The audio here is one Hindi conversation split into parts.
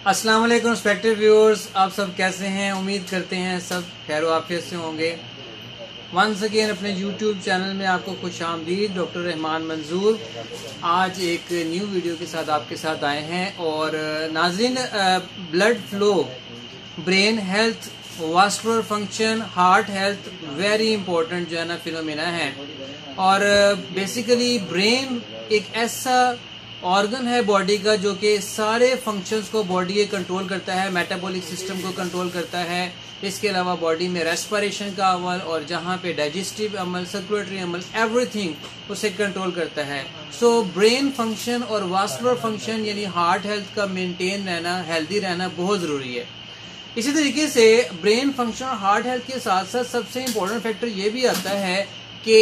अस्सलाम वालेकुम रिस्पेक्टेड व्यूअर्स, आप सब कैसे हैं? उम्मीद करते हैं सब खैर आफियत से होंगे। वंस अगेन अपने यूट्यूब चैनल में आपको खुश आमदीद। डॉक्टर रहमान मंजूर आज एक न्यू वीडियो के साथ आपके साथ आए हैं। और नाज़रीन, blood flow, brain health, vascular function, heart health very important जो है ना फिनोमेना है। और बेसिकली ब्रेन एक ऐसा ऑर्गन है बॉडी का जो कि सारे फंक्शंस को बॉडी के कंट्रोल करता है, मेटाबॉलिक सिस्टम को कंट्रोल करता है। इसके अलावा बॉडी में रेस्पिरेशन का अमल और जहाँ पे डाइजेस्टिव अमल, सर्कुलेटरी अमल, एवरीथिंग उसे कंट्रोल करता है। सो ब्रेन फंक्शन और वास्कुलर फंक्शन यानी हार्ट हेल्थ का मेंटेन रहना, हेल्दी रहना बहुत ज़रूरी है। इसी तरीके से ब्रेन फंक्शन और हार्ट हेल्थ के साथ साथ सबसे इम्पोर्टेंट फैक्टर ये भी आता है कि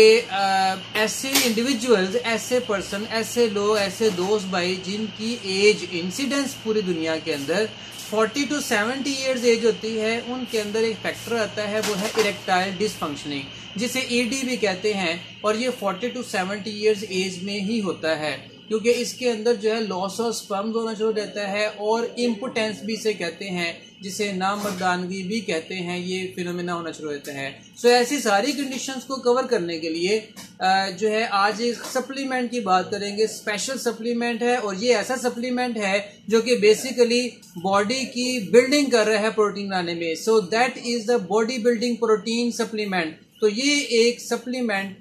ऐसे इंडिविजुअल्स, ऐसे पर्सन, ऐसे लोग, ऐसे दोस्त भाई जिनकी एज इंसिडेंस पूरी दुनिया के अंदर 40 to 70 ईयर्स एज होती है, उनके अंदर एक फैक्टर आता है, वो है इरेक्टाइल डिसफंक्शनिंग, जिसे ईडी भी कहते हैं। और ये 40 to 70 ईयर्स एज में ही होता है, क्योंकि इसके अंदर जो है लॉस ऑफ स्पर्म्स होना शुरू रहता है और इम्पोटेंस भी इसे कहते हैं, जिसे नामर्दानगी भी कहते हैं, ये फिनोमेना होना शुरू होता है। सो ऐसी सारी कंडीशंस को कवर करने के लिए जो है आज एक सप्लीमेंट की बात करेंगे। स्पेशल सप्लीमेंट है और ये ऐसा सप्लीमेंट है जो कि बेसिकली बॉडी की बिल्डिंग कर रहा है प्रोटीन लाने में। So that is the body building protein supplement. तो ये एक सप्लीमेंट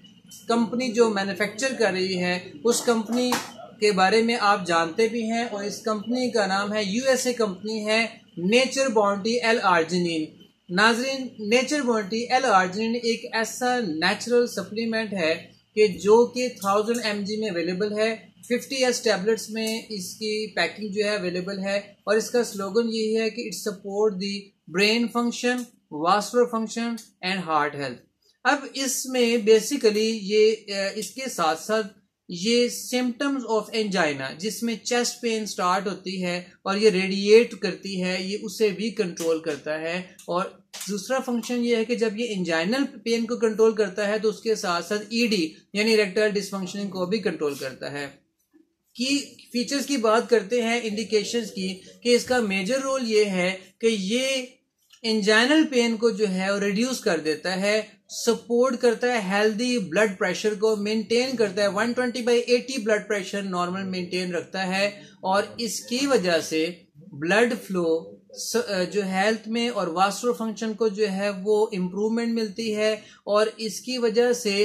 कंपनी जो मैन्युफैक्चर कर रही है, उस कंपनी के बारे में आप जानते भी हैं, और इस कंपनी का नाम है, यूएसए कंपनी है, नेचर बाउंटी L-आर्जिनिन। नाजरीन, नेचर बाउंटी L-आर्जिनिन एक ऐसा नेचुरल सप्लीमेंट है कि जो कि 1000 mg में अवेलेबल है, 50s टैबलेट्स में इसकी पैकिंग जो है अवेलेबल है। और इसका स्लोगन यही है कि it support the brain function, vascular function and heart health. अब इसमें बेसिकली ये इसके साथ साथ ये सिम्टम्स ऑफ एंजाइना, जिसमें चेस्ट पेन स्टार्ट होती है और ये रेडिएट करती है, ये उसे भी कंट्रोल करता है। और दूसरा फंक्शन ये है कि जब ये एंजाइनल पेन को कंट्रोल करता है तो उसके साथ साथ ईडी यानी इरेक्टाइल डिसफंक्शनिंग को भी कंट्रोल करता है। की फीचर्स की बात करते हैं, इंडिकेशंस की, कि इसका मेजर रोल ये है कि ये एंजाइनल पेन को जो है वो रिड्यूस कर देता है, सपोर्ट करता है हेल्दी ब्लड प्रेशर को, मेंटेन करता है 120/80 ब्लड प्रेशर नॉर्मल मेंटेन रखता है। और इसकी वजह से ब्लड फ्लो जो हेल्थ में और वास्कुलर फंक्शन को जो है वो इम्प्रूवमेंट मिलती है। और इसकी वजह से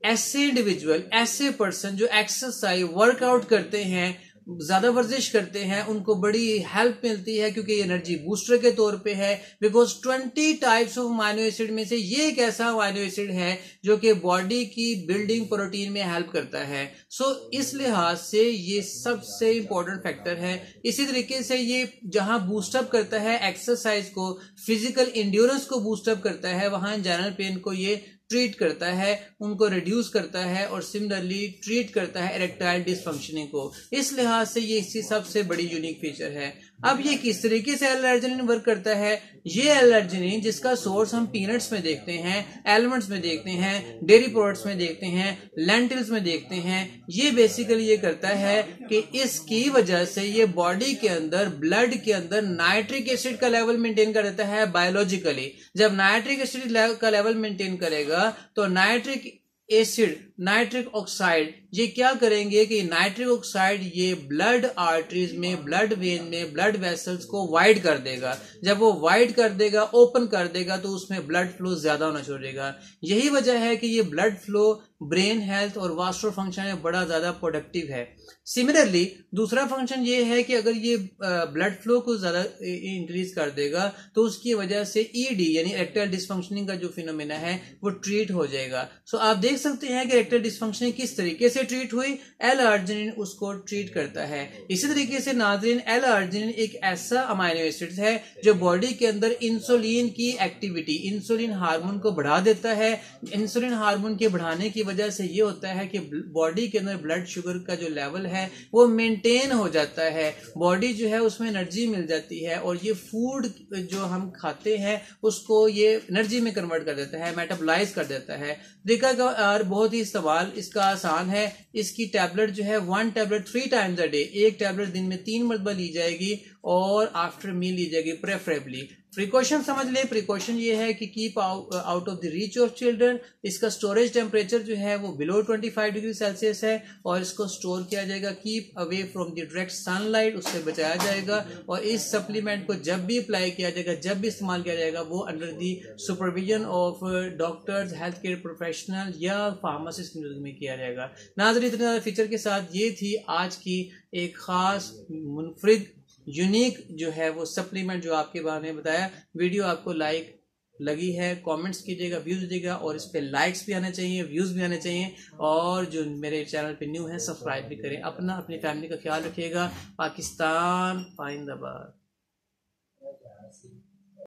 ऐसे इंडिविजुअल, ऐसे पर्सन जो एक्सरसाइज, वर्कआउट करते हैं, ज्यादा वर्जिश करते हैं, उनको बड़ी हेल्प मिलती है, क्योंकि ये एनर्जी बूस्टर के तौर पे है। Because 20 types of amino acid में से ये एक ऐसा अमाइनो एसिड है जो कि बॉडी की बिल्डिंग प्रोटीन में हेल्प करता है। सो इस लिहाज से ये सबसे इंपॉर्टेंट फैक्टर है। इसी तरीके से ये जहां बूस्टअप करता है एक्सरसाइज को, फिजिकल इंड्योरेंस को बूस्टअप करता है, वहां जनरल पेन को ये ट्रीट करता है, उनको रिड्यूस करता है, और सिमिलरली ट्रीट करता है इरेक्टाइल डिसफंक्शनिंग को। इस लिहाज से ये इसकी सबसे बड़ी यूनिक फीचर है। अब ये किस तरीके से L-आर्जिनिन वर्क करता है? ये L-आर्जिनिन जिसका सोर्स हम पीनट्स में देखते हैं, एलमंड्स में देखते हैं, डेयरी प्रोडक्ट्स में देखते हैं, लेंटिल्स में देखते हैं, ये बेसिकली ये करता है कि इसकी वजह से ये बॉडी के अंदर, ब्लड के अंदर नाइट्रिक एसिड का लेवल मेंटेन कर देता है बायोलॉजिकली। जब नाइट्रिक एसिड का लेवल मेंटेन करेगा तो नाइट्रिक एसिड, नाइट्रिक ऑक्साइड, ये क्या करेंगे कि नाइट्रिक ऑक्साइड ये ब्लड आर्टरीज में, ब्लड वेन में, ब्लड वेसल्स को वाइड कर देगा। जब वो वाइड कर देगा, ओपन कर देगा, तो उसमें ब्लड फ्लो ज्यादा होना शुरू होगा। यही वजह है कि ये ब्लड फ्लो ब्रेन हेल्थ और वास्कुलर फंक्शन में बड़ा ज्यादा प्रोडक्टिव है। सिमिलरली दूसरा फंक्शन ये है कि अगर ये ब्लड फ्लो को ज्यादा इंक्रीज कर देगा तो उसकी वजह से ईडी यानी इरेक्टाइल डिसफंक्शनिंग का जो फिनोमेना है वो ट्रीट हो जाएगा। सो आप देख सकते हैं कि इरेक्टाइल डिसफंक्शनिंग किस तरीके से ट्रीट हुई, L-आर्जिनिन उसको ट्रीट करता है। इसी तरीके से नाज़रीन, L-आर्जिनिन एक ऐसा अमाइनो एसिड है जो बॉडी के अंदर इंसुलिन की एक्टिविटी, इंसुलिन हार्मोन को बढ़ा देता है। इंसुलिन हार्मोन के बढ़ाने की वजह से ये होता है कि बॉडी के अंदर ब्लड शुगर का जो लेवल है वो मेंटेन हो जाता है, बॉडी जो है उसमें एनर्जी मिल जाती है, और ये फूड जो हम खाते हैं उसको ये एनर्जी में कन्वर्ट कर देता है, मेटाबोलाइज कर देता है। तरीका का बहुत ही सवाल इसका आसान है। इसकी टैबलेट जो है 1 tablet 3 times a day, 1 tablet दिन में 3 मरतबा ली जाएगी और आफ्टर मील ली जाएगी प्रेफरेबली। प्रिकॉशन समझ ले, प्रिकॉशन ये है कि keep out of the reach of children. इसका स्टोरेज टेम्परेचर जो है वो बिलो 25 डिग्री सेल्सियस है और इसको स्टोर किया जाएगा keep away from the direct sunlight, उससे बचाया जाएगा। और इस सप्लीमेंट को जब भी अप्लाई किया जाएगा, जब भी इस्तेमाल किया जाएगा, वो under the supervision of doctors, health care professional या फार्मासिस्ट में किया जाएगा। नाज़रीन, इतने ज़्यादा फीचर के साथ ये थी आज की एक खास मुनफरिद यूनिक जो है वो सप्लीमेंट जो आपके बारे में बताया। वीडियो आपको लाइक लगी है, कमेंट्स कीजिएगा, व्यूज दीजिएगा और इस पे लाइक्स भी आने चाहिए, व्यूज भी आने चाहिए। और जो मेरे चैनल पे न्यू है सब्सक्राइब भी करें। अपनी फैमिली का ख्याल रखिएगा। पाकिस्तान जिंदाबाद।